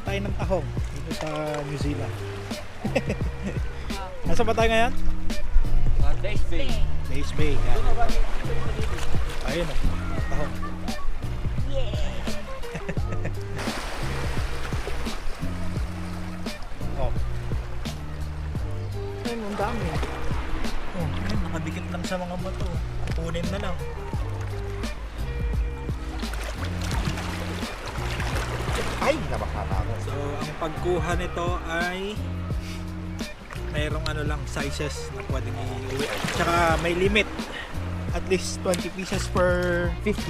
tayo ng tahong dito sa New Zealand. Nasa ba tayo ngayon? Days Bay. Days Bay. Yan. Ayun o, tahong. Oh. Ayun, ang dami. Oh, ayun, nakadikit lang sa mga bato. Kunin na lang. Ay, nabakata ako. So, ang pagkuha nito ay mayroong ano lang, sizes na pwedeng iuwi. Tsaka may limit. At least 20 pieces per 50.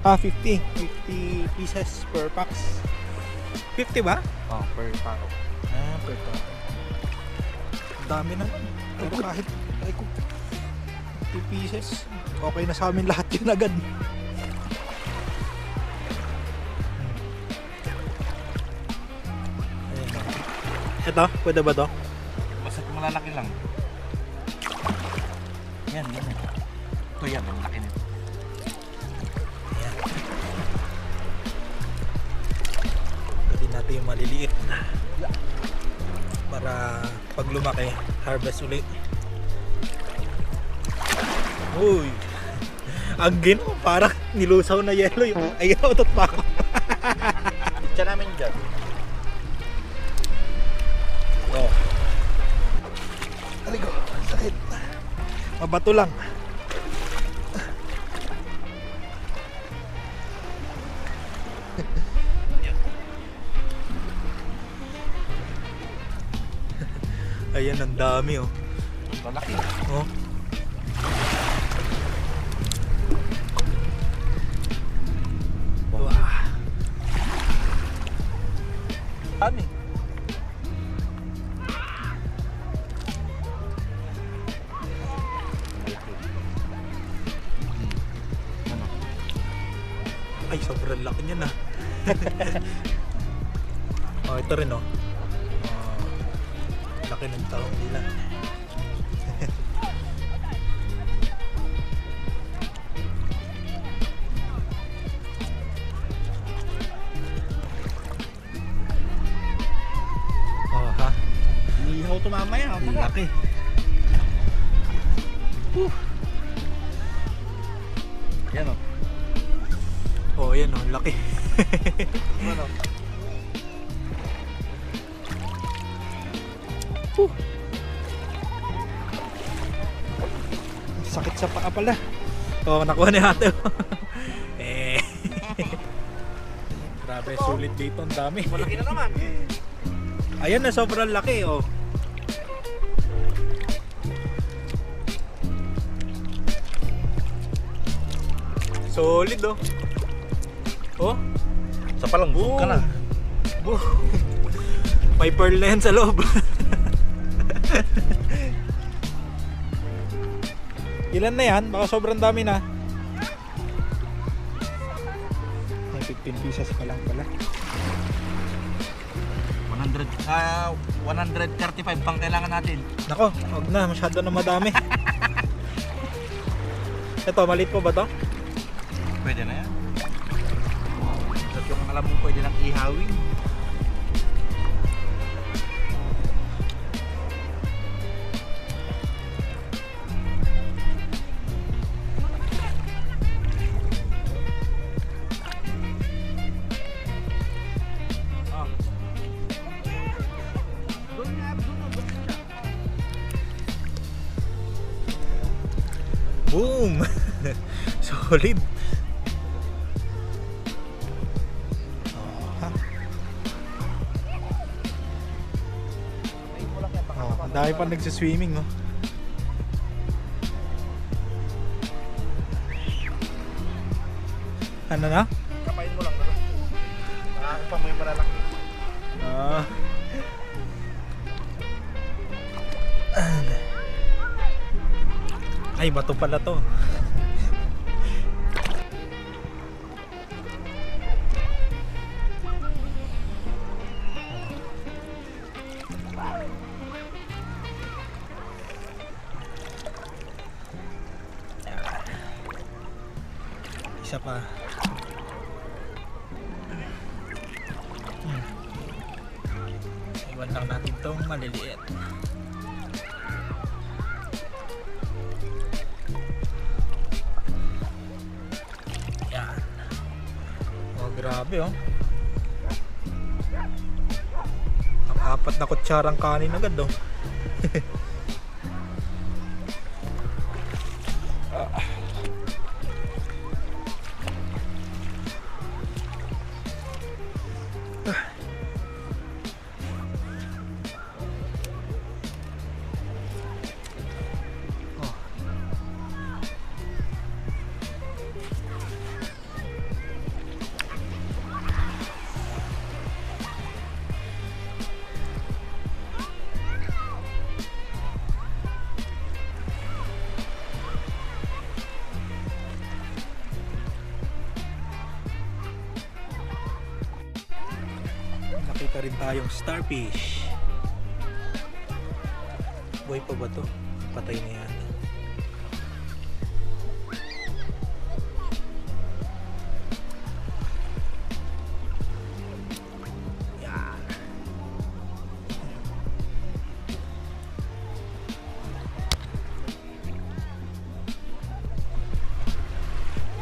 50. 50 pieces per packs. 50 ba? Oh, per paro. Per pack. Ang dami naman. Pero kahit 50 pieces, okay na sa amin lahat yun agad. Ito, pwede ba to? Basta malalaki lang. Yan, yan. Ito yan, ang laki nito. Pwede natin yung maliliit para pag lumaki, harvest ulit. Uy! Ang gino, parang nilusaw na yelo yung ayaw, otot pa ako. Itcha namin dyan. Oh. Aligo, sakit. Mabato lang. Ayan, ang dami oh. Malaki. Oh. Wah. Dami. Malaki. Ano? Ay, sobrang laki niya na. Oh, ito rin oh. Laki ng taong nila. Oh, ha? Inihaw ito mamaya. Ang laki. Yan o. Oh, yan oh, laki. Ano? Sakit sa paa pala. Oh, nakuha ni ate. Grabe, sulit dito, ang dami. Malaki na naman. Ayan na, sobrang laki oh. Solid oh. Oh, Sa palang boom. ka na. Boom. May pearl na yan sa loob. Ilan na yan? Baka sobrang dami na. May 15 pieces pa lang pala. 135 pang kailangan natin. Nako, wag na, masyado na madami. Ito, maliit po ba to? Pwede na yan. At yung alam mo pwede nang ihawin. Boom! Solid! Ang dami pa nagsiswimming oh. Ano na? Kapain mo lang na. Nakakita mo yung malalaki. Ah. Ay, bato pala to. Isa pa. Iwan lang natin tong maliliit. Yan. Oh, grabe oh. Ang apat na kutsarang kanin agad oh. Nakita rin tayong starfish. Buhay pa ba to? Patay na yan. Yan.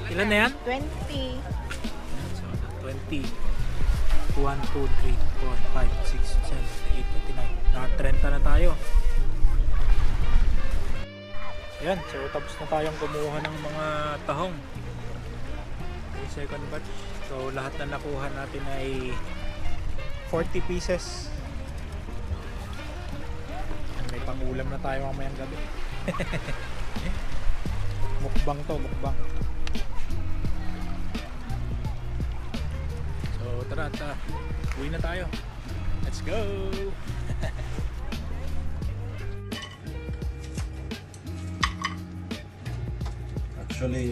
Ilan na yan? 20. So, 20. 1, 2, 3, 4, 5, 6, 7, 8, 29. Naka-30 na tayo. Ayan, so tapos na tayong kumuha ng mga tahong. Okay, second batch. So lahat na nakuha natin ay 40 pieces. May pangulam na tayo mamayang gabi. Mukbang to, mukbang. Tara, uwi na tayo. Let's go! Actually,